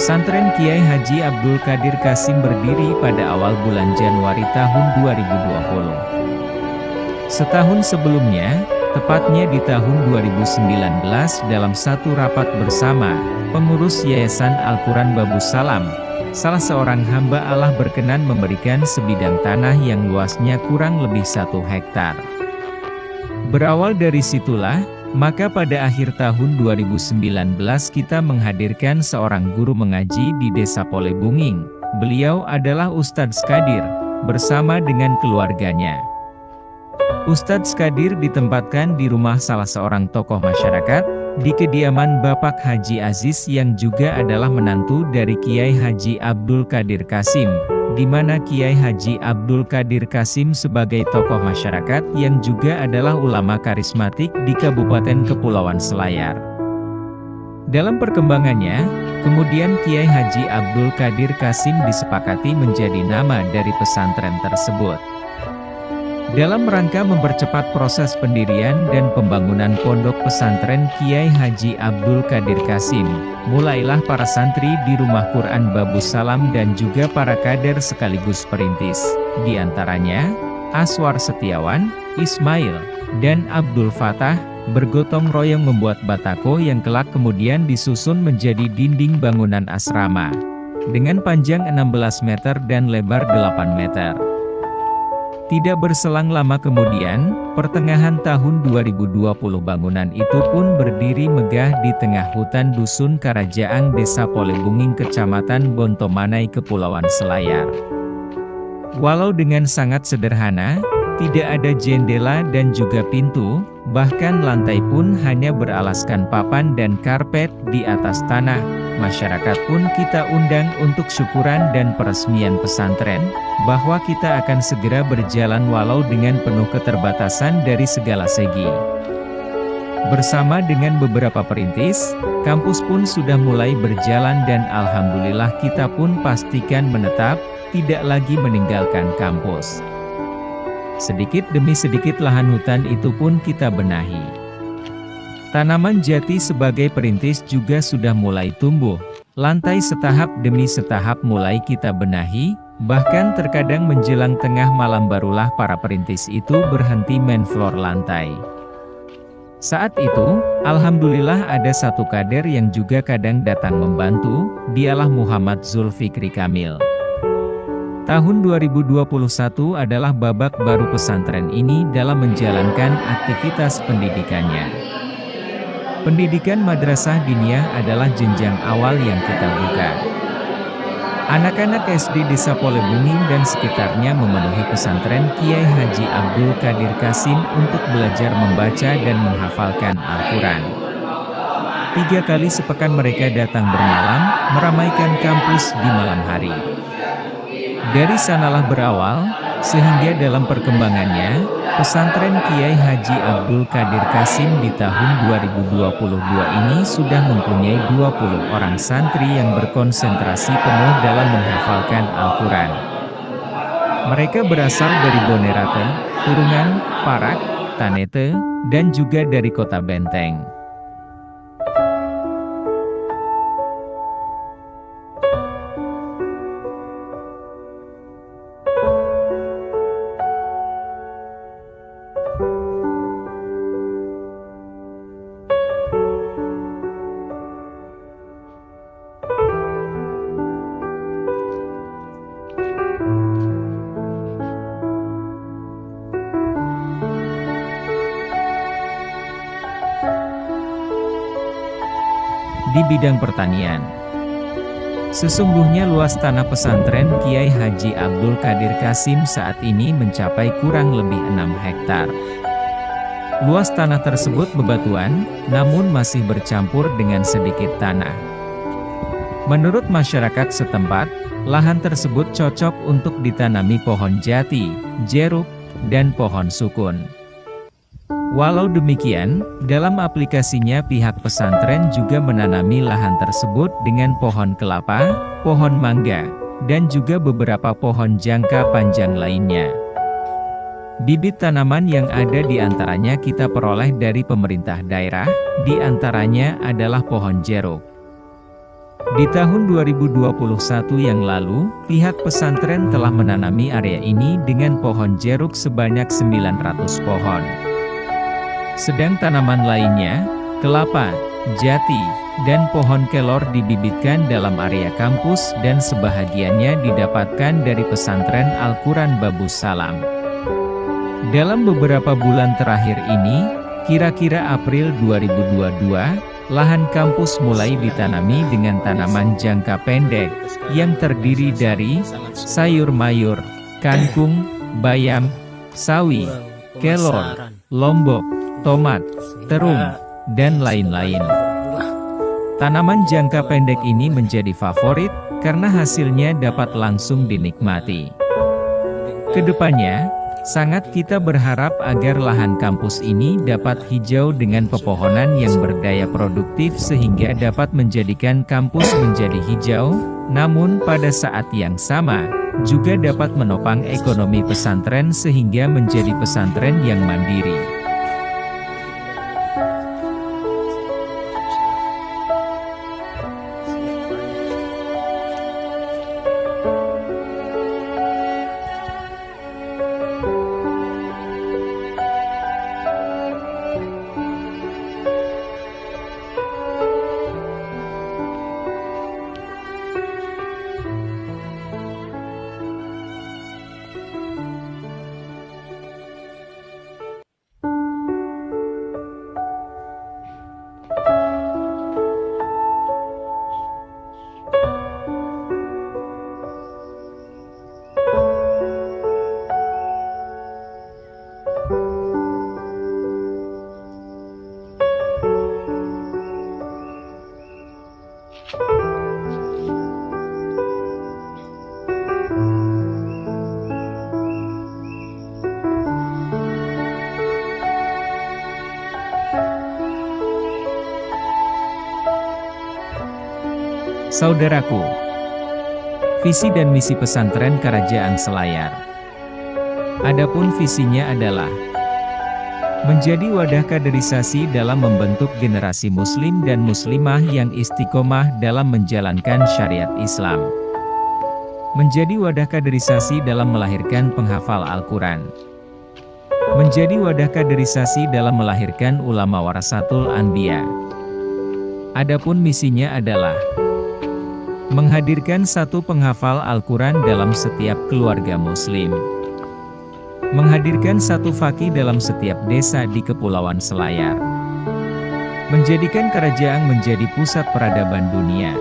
Pesantren Kiai Haji Abdul Qadir Kasim berdiri pada awal bulan Januari tahun 2020. Setahun sebelumnya, tepatnya di tahun 2019 dalam satu rapat bersama, pengurus Yayasan Al-Quran Babus Salam, salah seorang hamba Allah berkenan memberikan sebidang tanah yang luasnya kurang lebih 1 hektar. Berawal dari situlah, maka pada akhir tahun 2019 kita menghadirkan seorang guru mengaji di Desa Polebunging. Beliau adalah Ustadz Qadir, bersama dengan keluarganya. Ustadz Qadir ditempatkan di rumah salah seorang tokoh masyarakat, di kediaman Bapak Haji Aziz yang juga adalah menantu dari Kiai Haji Abdul Qadir Kasim, di mana Kiai Haji Abdul Qadir Kasim sebagai tokoh masyarakat yang juga adalah ulama karismatik di Kabupaten Kepulauan Selayar. Dalam perkembangannya, kemudian Kiai Haji Abdul Qadir Kasim disepakati menjadi nama dari pesantren tersebut. Dalam rangka mempercepat proses pendirian dan pembangunan pondok pesantren Kiai Haji Abdul Qadir Kasim, mulailah para santri di Rumah Quran Babus Salam dan juga para kader sekaligus perintis, di antaranya Aswar Setiawan, Ismail, dan Abdul Fatah, bergotong royong membuat batako yang kelak kemudian disusun menjadi dinding bangunan asrama, dengan panjang 16 meter dan lebar 8 meter. Tidak berselang lama kemudian, pertengahan tahun 2020 bangunan itu pun berdiri megah di tengah hutan Dusun Karajaang Desa Polebunging Kecamatan Bontomanai Kepulauan Selayar. Walau dengan sangat sederhana, tidak ada jendela dan juga pintu, bahkan lantai pun hanya beralaskan papan dan karpet di atas tanah, masyarakat pun kita undang untuk syukuran dan peresmian pesantren, bahwa kita akan segera berjalan walau dengan penuh keterbatasan dari segala segi. Bersama dengan beberapa perintis, kampus pun sudah mulai berjalan dan alhamdulillah kita pun pastikan menetap, tidak lagi meninggalkan kampus. Sedikit demi sedikit lahan hutan itu pun kita benahi. Tanaman jati sebagai perintis juga sudah mulai tumbuh. Lantai setahap demi setahap mulai kita benahi, bahkan terkadang menjelang tengah malam barulah para perintis itu berhenti main floor lantai. Saat itu, alhamdulillah ada satu kader yang juga kadang datang membantu, dialah Muhammad Zulfikri Kamil. Tahun 2021 adalah babak baru pesantren ini dalam menjalankan aktivitas pendidikannya. Pendidikan madrasah diniyah adalah jenjang awal yang kita buka. Anak-anak SD Desa Polebunging dan sekitarnya memenuhi pesantren Kiai Haji Abdul Qadir Kasim untuk belajar membaca dan menghafalkan Al-Quran. 3 kali sepekan mereka datang bermalam, meramaikan kampus di malam hari. Dari sanalah berawal, sehingga dalam perkembangannya, pesantren Kiai Haji Abdul Qadir Kasim di tahun 2022 ini sudah mempunyai 20 orang santri yang berkonsentrasi penuh dalam menghafalkan Al-Quran. Mereka berasal dari Bonerate, Turungan, Parak, Tanete, dan juga dari Kota Benteng. Di bidang pertanian, sesungguhnya luas tanah pesantren Kiai Haji Abdul Qadir Kasim saat ini mencapai kurang lebih 6 hektar. Luas tanah tersebut bebatuan, namun masih bercampur dengan sedikit tanah. Menurut masyarakat setempat, lahan tersebut cocok untuk ditanami pohon jati, jeruk, dan pohon sukun. Walau demikian, dalam aplikasinya pihak pesantren juga menanami lahan tersebut dengan pohon kelapa, pohon mangga, dan juga beberapa pohon jangka panjang lainnya. Bibit tanaman yang ada di antaranya kita peroleh dari pemerintah daerah, di antaranya adalah pohon jeruk. Di tahun 2021 yang lalu, pihak pesantren telah menanami area ini dengan pohon jeruk sebanyak 900 pohon. Sedang tanaman lainnya, kelapa, jati, dan pohon kelor dibibitkan dalam area kampus dan sebahagiannya didapatkan dari pesantren Al-Quran Babus Salam. Dalam beberapa bulan terakhir ini, kira-kira April 2022, lahan kampus mulai ditanami dengan tanaman jangka pendek, yang terdiri dari sayur mayur, kangkung, bayam, sawi, kelor, lombok, tomat, terung, dan lain-lain. Tanaman jangka pendek ini menjadi favorit, karena hasilnya dapat langsung dinikmati. Kedepannya, sangat kita berharap agar lahan kampus ini dapat hijau dengan pepohonan yang berdaya produktif sehingga dapat menjadikan kampus menjadi hijau, namun pada saat yang sama, juga dapat menopang ekonomi pesantren sehingga menjadi pesantren yang mandiri. Saudaraku, visi dan misi pesantren Kerajaan Selayar. Adapun visinya adalah menjadi wadah kaderisasi dalam membentuk generasi muslim dan muslimah yang istiqomah dalam menjalankan syariat Islam. Menjadi wadah kaderisasi dalam melahirkan penghafal Al-Quran. Menjadi wadah kaderisasi dalam melahirkan ulama warasatul anbiya. Adapun misinya adalah menghadirkan satu penghafal Al-Quran dalam setiap keluarga muslim. Menghadirkan satu faqih dalam setiap desa di Kepulauan Selayar. Menjadikan kerajaan menjadi pusat peradaban dunia.